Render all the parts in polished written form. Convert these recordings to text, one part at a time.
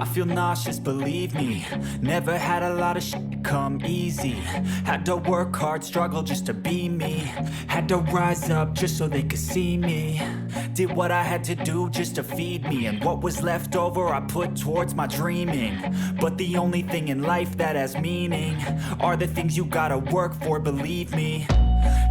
I feel nauseous, believe me. Never had a lot of shit come easy. Had to work hard, struggle just to be me. Had to rise up just so they could see me. Did what I had to do just to feed me. And what was left over I put towards my dreaming. But the only thing in life that has meaning are the things you gotta work for, believe me.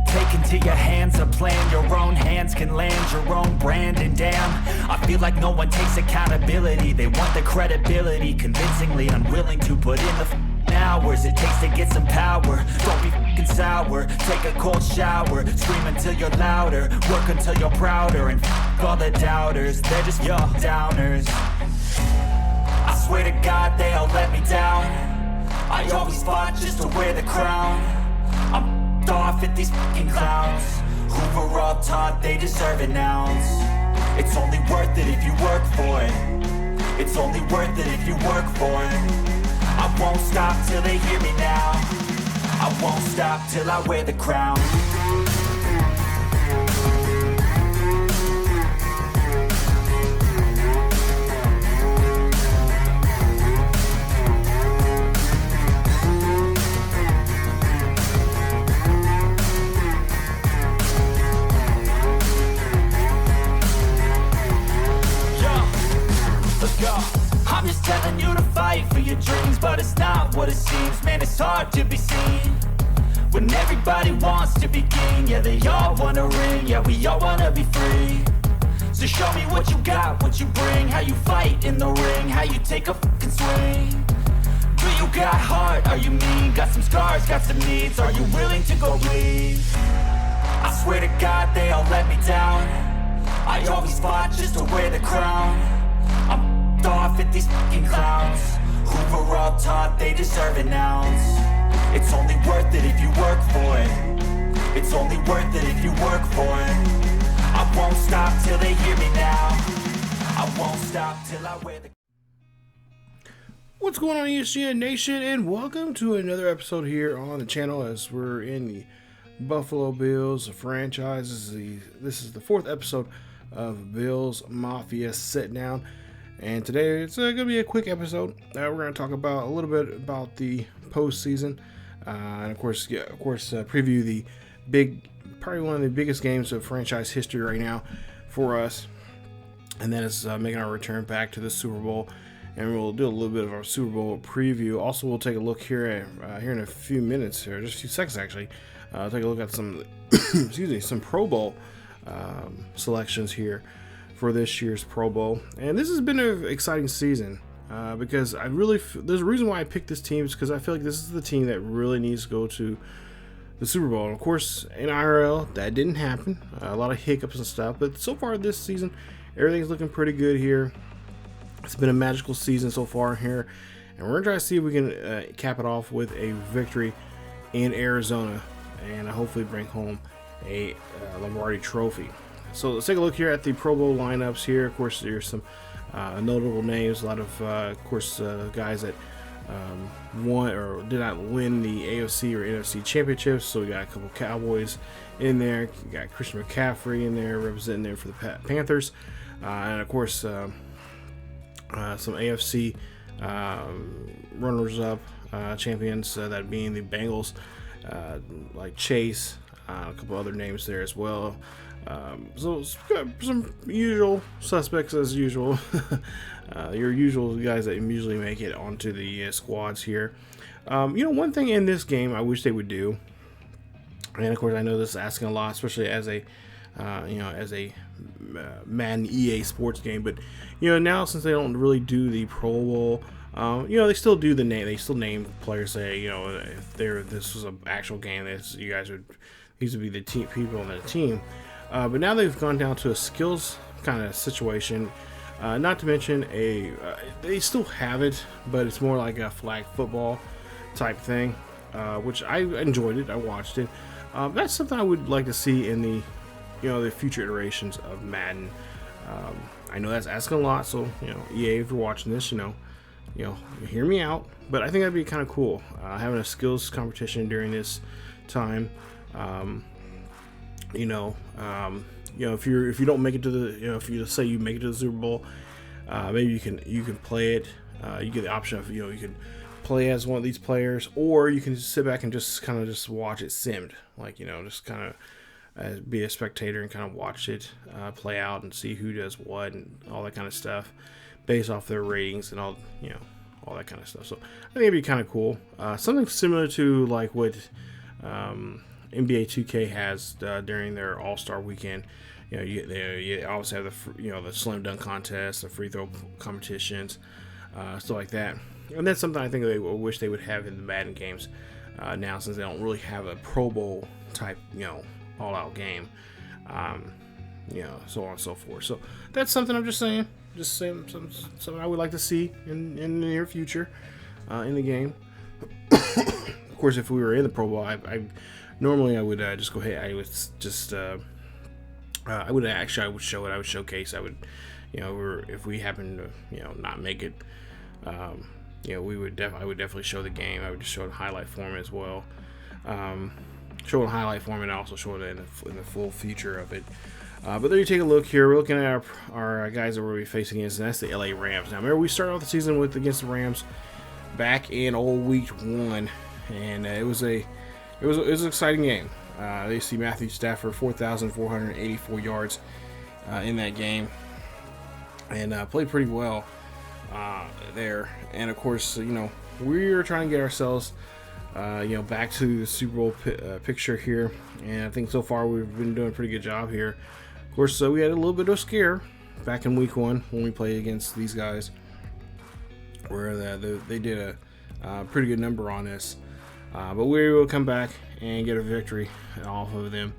Take into your hands a plan, your own hands can land your own brand. And damn, I feel like no one takes accountability. They want the credibility, convincingly unwilling to put in the hours it takes to get some power. Don't be fucking sour, take a cold shower. Scream until you're louder, work until you're prouder. And all the doubters, they're just your downers. I swear to God they all let me down. I always fought just to wear the crown. I'm off at these fucking clowns who were all taught they deserve an ounce. It's only worth it if you work for it. It's only worth it if you work for it. I won't stop till they hear me now. I won't stop till I wear the crown. I'm just telling you to fight for your dreams, but it's not what it seems. Man, it's hard to be seen when everybody wants to be king. Yeah, they all wanna ring, yeah, we all wanna be free. So show me what you got, what you bring, how you fight in the ring, how you take a fucking swing. Do you got heart, are you mean? Got some scars, got some needs, are you willing to go bleed? I swear to God they all let me down. I always fought just to wear the crown. I'm off at these fucking clowns who were all taught they deserve an ounce. It's only worth it if you work for it. It's only worth it if you work for it. I won't stop till they hear me now. I won't stop till I wear the... What's going on, ESGNet Nation, and welcome to another episode here on the channel as we're in the Buffalo Bills franchise. This is the fourth episode of Bills Mafia Sit-down. And today it's going to be a quick episode. We're going to talk about a little bit about the postseason, and of course, preview the probably one of the biggest games of franchise history right now for us. And then it's making our return back to the Super Bowl, and we'll do a little bit of our Super Bowl preview. Also, we'll take a look here in a few minutes, here, just a few seconds actually. Take a look at some, some Pro Bowl selections here for this year's Pro Bowl. And this has been an exciting season because there's a reason why I picked this team, is because I feel like this is the team that really needs to go to the Super Bowl. And of course, in IRL, that didn't happen. A lot of hiccups and stuff, but so far this season, everything's looking pretty good here. It's been a magical season so far here, and we're gonna try to see if we can cap it off with a victory in Arizona, and hopefully bring home a Lombardi trophy. So let's take a look here at the Pro Bowl lineups here. Of course, there's some notable names. A lot of, guys that won or did not win the AFC or NFC championships. So we got a couple Cowboys in there. You got Christian McCaffrey in there representing there for the Panthers. And of course, some AFC runners-up champions, that being the Bengals, like Chase, a couple other names there as well. So some usual suspects as usual. Your usual guys that usually make it onto the squads here. One thing in this game I wish they would do, and of course I know this is asking a lot, especially as a Madden EA sports game, but now since they don't really do the Pro Bowl, they still do the name. They still name players. Say if this was an actual game, these would be the people on the team. But now they've gone down to a skills kind of situation. Not to mention they still have it, but it's more like a flag football type thing, which I enjoyed it. I watched it. That's something I would like to see in the future iterations of Madden. I know that's asking a lot, so EA, if you're watching this, hear me out. But I think that'd be kind of cool, having a skills competition during this time. If you don't make it to the, if you say you make it to the Super Bowl, maybe you can play it You get the option of, you can play as one of these players, or you can just sit back and just kind of just watch it simmed, like, just kind of be a spectator and kind of watch it play out and see who does what and all that kind of stuff based off their ratings and all that kind of stuff. So I think it'd be kind of cool. Something similar to like what NBA 2K has during their All-Star weekend. You obviously have the slam dunk contest, the free throw competitions, stuff like that. And that's something I think they wish they would have in the Madden games now, since they don't really have a Pro Bowl type, all-out game, so on and so forth. So that's something I'm just saying something I would like to see in the near future in the game. Of course, if we were in the Pro Bowl, I normally I would just go ahead. I would just I would show it. I would showcase. I would, if we happen to not make it. I would definitely show the game. I would just show it in highlight form as well. Show it in highlight form and also show it in the full feature of it. But there you take a look here. We're looking at our guys that we're going to be facing against, and that's the LA Rams. Now, remember, we started off the season against the Rams back in week 1, and it was an exciting game. They see Matthew Stafford 4,484 yards in that game, and played pretty well there. And of course, we're trying to get ourselves back to the Super Bowl picture here, and I think so far we've been doing a pretty good job here. Of course, we had a little bit of a scare back in week 1 when we played against these guys, where they did a pretty good number on us, but we were able to come back and get a victory off of them.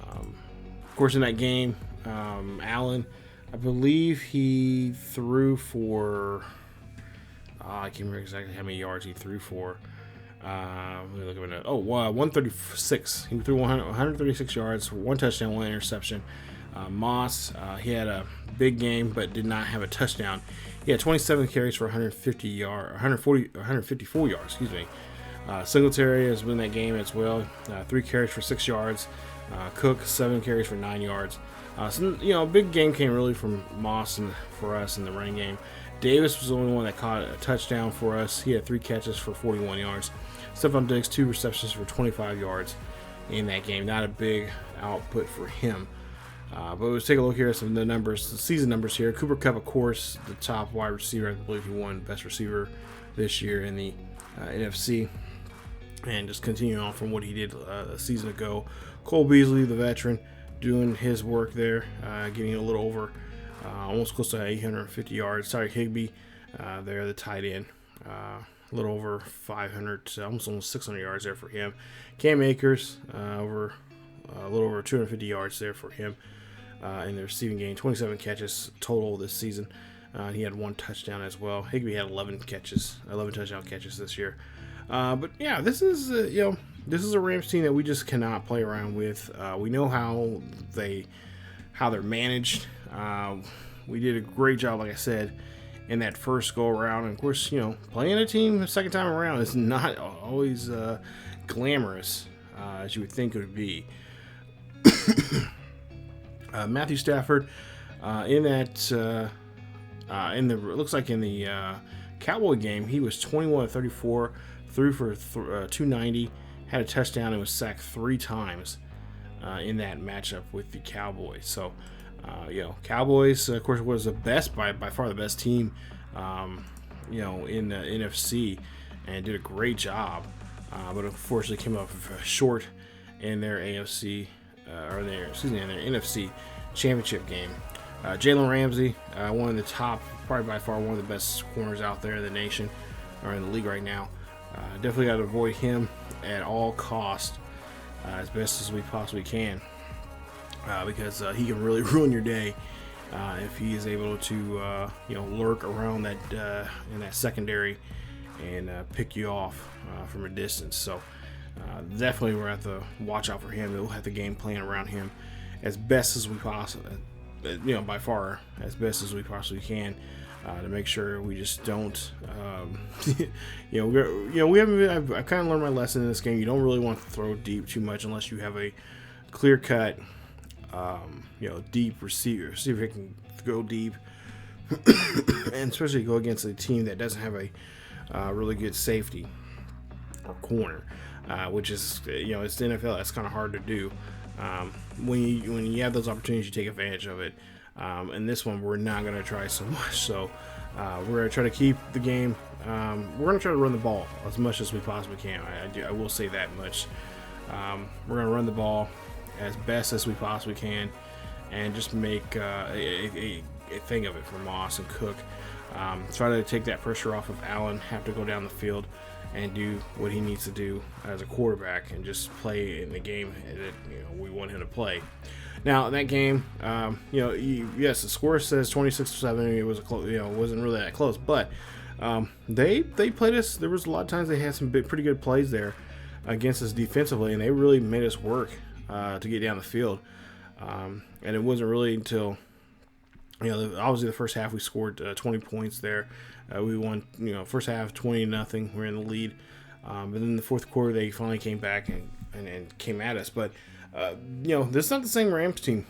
Of course, in that game, Allen, I believe he threw for I can't remember exactly how many yards he threw for. Let me look at it. 136. He threw 136 yards, 1 touchdown, 1 interception. Moss, he had a big game but did not have a touchdown. He had 27 carries for 154 yards. Excuse me. Singletary has been in that game as well. 3 carries for 6 yards. Cook, 7 carries for 9 yards. So, a big game came really from Moss and for us in the running game. Davis was the only one that caught a touchdown for us. He had 3 catches for 41 yards. Stephon Diggs, 2 receptions for 25 yards in that game. Not a big output for him. But let's take a look here at some of the numbers, the season numbers here. Cooper Kupp, of course, the top wide receiver. I believe he won best receiver this year in the NFC. And just continuing on from what he did a season ago. Cole Beasley, the veteran, doing his work there, getting a little over, almost close to 850 yards. Tyreek Higbee, there, the tight end, a little over 500, almost 600 yards there for him. Cam Akers, a little over 250 yards there for him in the receiving game. 27 catches total this season. He had 1 touchdown as well. Higbee had 11 touchdown catches this year. But yeah, this is a Rams team that we just cannot play around with. We know how they're managed. We did a great job, like I said, in that first go around. And of course, playing a team the second time around is not always glamorous as you would think it would be. Matthew Stafford in the Cowboy game, he was 21 of 34, threw for 290, had a touchdown, and was sacked 3 times in that matchup with the Cowboys. So, Cowboys, of course, was the best by far the best team, in the NFC, and did a great job. But unfortunately, came up short in their NFC championship game. Jalen Ramsey, one of the top, probably by far one of the best corners out there in the nation, or in the league right now. Definitely got to avoid him at all costs, as best as we possibly can, because he can really ruin your day if he is able to lurk around that in that secondary and pick you off from a distance. So definitely we're going to have to watch out for him. We'll have the game plan around him as best as we possibly, by far as best as we possibly can, to make sure we just don't, we haven't. I've kind of learned my lesson in this game. You don't really want to throw deep too much unless you have a clear cut, deep receiver. See if it can go deep. and especially go against a team that doesn't have a really good safety or corner, which is, it's the NFL. That's kind of hard to do. When you have those opportunities, you take advantage of it. And this one, we're not going to try so much. So we're going to try to keep the game. We're going to try to run the ball as much as we possibly can. I will say that much. We're going to run the ball as best as we possibly can, and just make a thing of it for Moss and Cook. Try to take that pressure off of Allen, have to go down the field and do what he needs to do as a quarterback, and just play in the game that we want him to play. Now that game, yes, the score says 26-7. It was wasn't really that close, but they played us. There was a lot of times they had some pretty good plays there against us defensively, and they really made us work to get down the field. And it wasn't really until obviously the first half we scored 20 points there. We won, first half 20-0. We're in the lead. But then the fourth quarter they finally came back and came at us. But this is not the same Rams team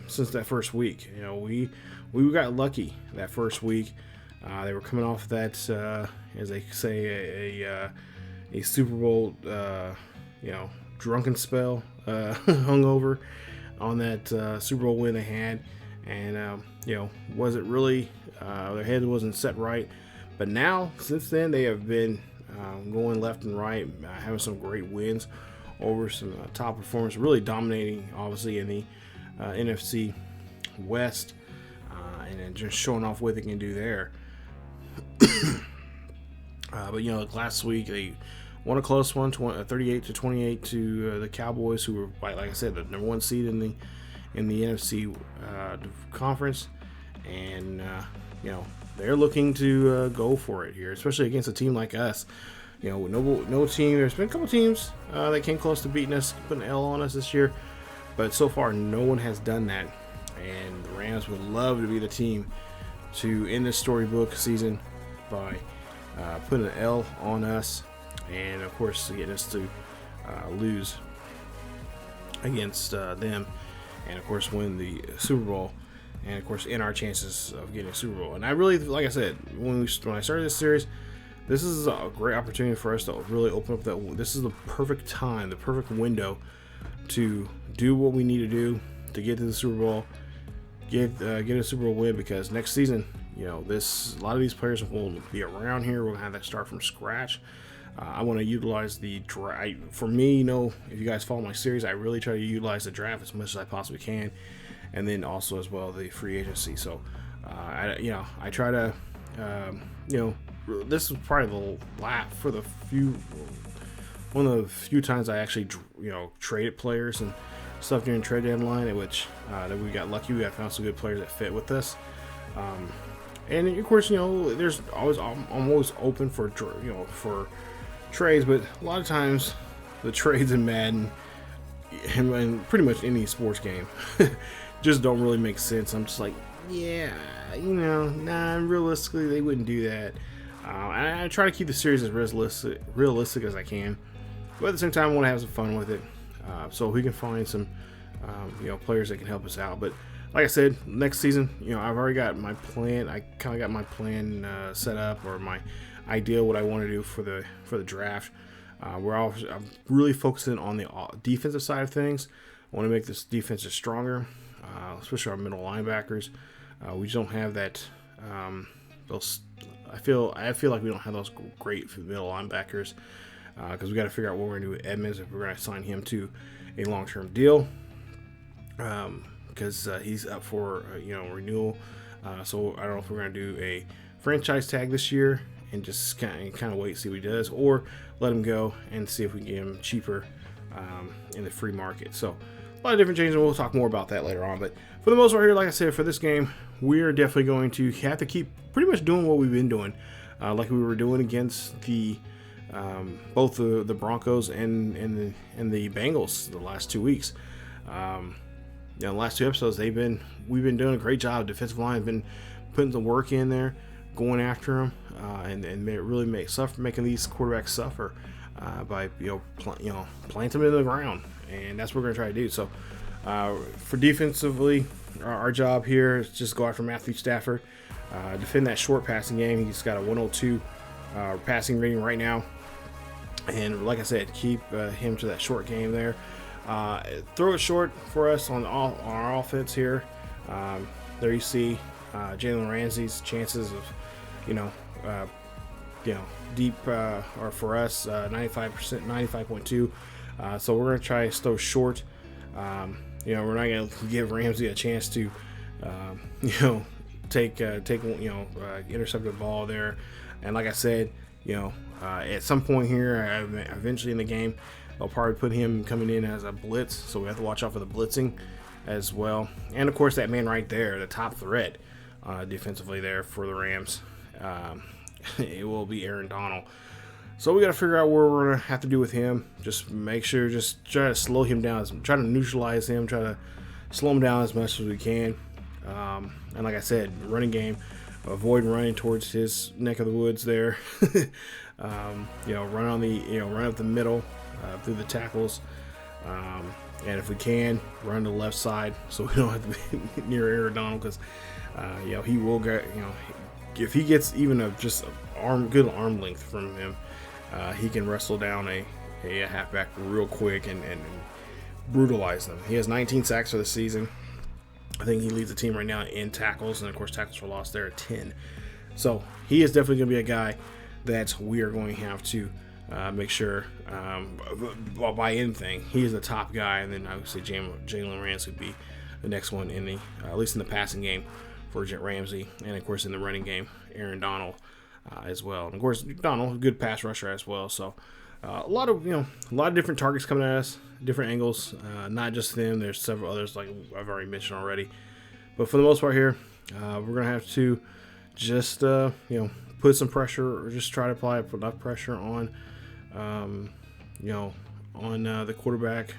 since that first week. We got lucky that first week. They were coming off that, as they say, a Super Bowl, drunken spell, hungover on that Super Bowl win they had. And, wasn't really, their head wasn't set right. But now, since then, they have been going left and right, having some great wins over some top performers, really dominating, obviously, in the NFC West, and then just showing off what they can do there. But, last week, they won a close one, 38-28 to the Cowboys, who were, like I said, the number one seed in the NFC conference, and they're looking to go for it here, especially against a team like us. No team. There's been a couple teams that came close to beating us, putting an L on us this year, but so far no one has done that. And the Rams would love to be the team to end this storybook season by putting an L on us, and of course getting us to lose against them. And of course win the Super Bowl, and of course in our chances of getting a Super Bowl. And I really, like I said, when I started this series, this is a great opportunity for us to really open up that. This is the perfect time, the perfect window to do what we need to do to get to the Super Bowl, get a Super Bowl win. Because next season, a lot of these players will be around here. We're gonna have that start from scratch. I want to utilize the draft. For me, if you guys follow my series, I really try to utilize the draft as much as I possibly can, and then also as well the free agency. So, I try to, this is probably one of the few times I actually, traded players and stuff during trade deadline, in which that we got lucky. We found some good players that fit with us. And of course, there's always, I'm always open for trades, but a lot of times the trades in Madden and pretty much any sports game just don't really make sense. I'm just like, realistically they wouldn't do that. I try to keep the series as realistic as I can, but at the same time I want to have some fun with it, so we can find some players that can help us out. But like I said, next season, I've already got my plan. I kind of got my plan set up, or my idea what I want to do for the draft. I'm really focusing on the defensive side of things. I want to make this defense stronger, especially our middle linebackers. We just don't have that. I feel like we don't have those great middle linebackers, because we got to figure out what we're going to do with Edmonds if we're going to sign him to a long-term deal. Because he's up for renewal. So I don't know if we're going to do a franchise tag this year and just kind of wait and see what he does, or let him go and see if we can get him cheaper in the free market. So a lot of different changes, and we'll talk more about that later on. But for the most part here, like I said, for this game, we're definitely going to have to keep pretty much doing what we've been doing, like we were doing against the both the Broncos and the Bengals the last 2 weeks. The last two episodes, we've been doing a great job. Defensive line has been putting the work in there, going after them, and really making these quarterbacks suffer by planting them in the ground, and that's what we're gonna try to do. So for defensively, our job here is just go after Matthew Stafford. defend that short passing game. He's got a 102 passing rating right now. And like I said, keep him to that short game there. Throw it short for us on our offense here. There you see Jalen Ramsey's chances of, deep or for us 95%, 95.2. So we're gonna try to throw short. We're not gonna give Ramsey a chance to, take intercept the ball there. And like I said, at some point here, eventually in the game, they'll probably put him coming in as a blitz. So we have to watch out for the blitzing as well. And of course, that man right there, the top threat defensively there for the Rams, it will be Aaron Donald. So we got to figure out what we're going to have to do with him. Just make sure, just try to slow him down, try to neutralize him, try to slow him down as much as we can. And like I said, running game, avoid running towards his neck of the woods there. Run on the, run up the middle through the tackles. And if we can, run to the left side so we don't have to be near Aaron Donald, because he will get, if he gets even good arm length from him, he can wrestle down a halfback real quick and brutalize them. He has 19 sacks for the season. I think he leads the team right now in tackles, and of course tackles for loss there at 10. So he is definitely going to be a guy that we are going to have to make sure, by anything, he is the top guy, and then I would say Jalen Ramsey would be the next one in the, at least in the passing game for Ramsey, and of course in the running game, Aaron Donald as well. And of course Donald, a good pass rusher as well. So a lot of different targets coming at us, different angles. Not just them. There's several others like I've already mentioned already. But for the most part here, we're gonna have to just put some pressure, or just try to apply enough pressure on the quarterback,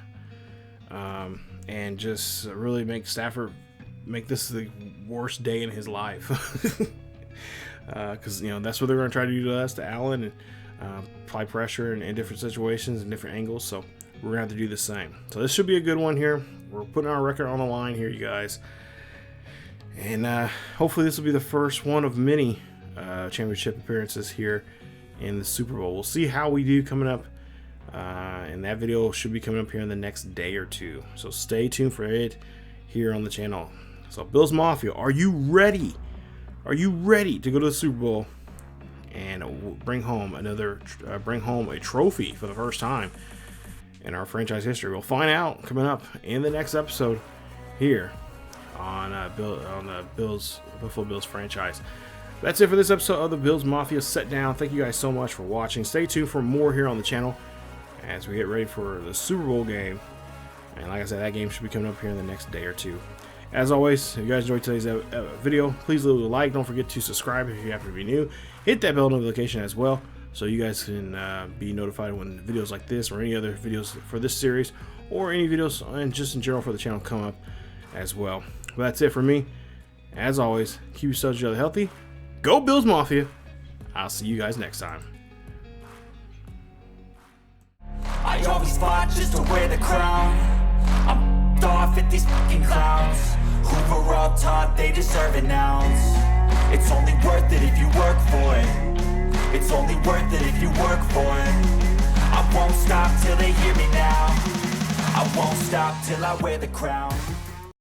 and just really make Stafford make this the worst day in his life. Because that's what they're going to try to do to us, to Allen, and apply pressure in different situations and different angles. So we're going to have to do the same. So this should be a good one here. We're putting our record on the line here, you guys. And hopefully this will be the first one of many championship appearances here in the Super Bowl. We'll see how we do coming up. And that video should be coming up here in the next day or two. So stay tuned for it here on the channel. So Bills Mafia, are you ready? Are you ready to go to the Super Bowl and bring home a trophy for the first time in our franchise history? We'll find out coming up in the next episode here on the Buffalo Bills franchise. That's it for this episode of the Bills Mafia Sit-down. Thank you guys so much for watching. Stay tuned for more here on the channel as we get ready for the Super Bowl game. And like I said, that game should be coming up here in the next day or two. As always, if you guys enjoyed today's video, please leave a like. Don't forget to subscribe if you happen to be new. Hit that bell notification as well, so you guys can be notified when videos like this or any other videos for this series, or any videos and just in general for the channel come up as well. But that's it for me. As always, keep yourselves each other healthy. Go Bills Mafia. I'll see you guys next time. I always fought just to wear the crown. I'm off at these fucking clowns who were all taught they deserve an ounce. It's only worth it if you work for it. It's only worth it if you work for it. I won't stop till they hear me now. I won't stop till I wear the crown.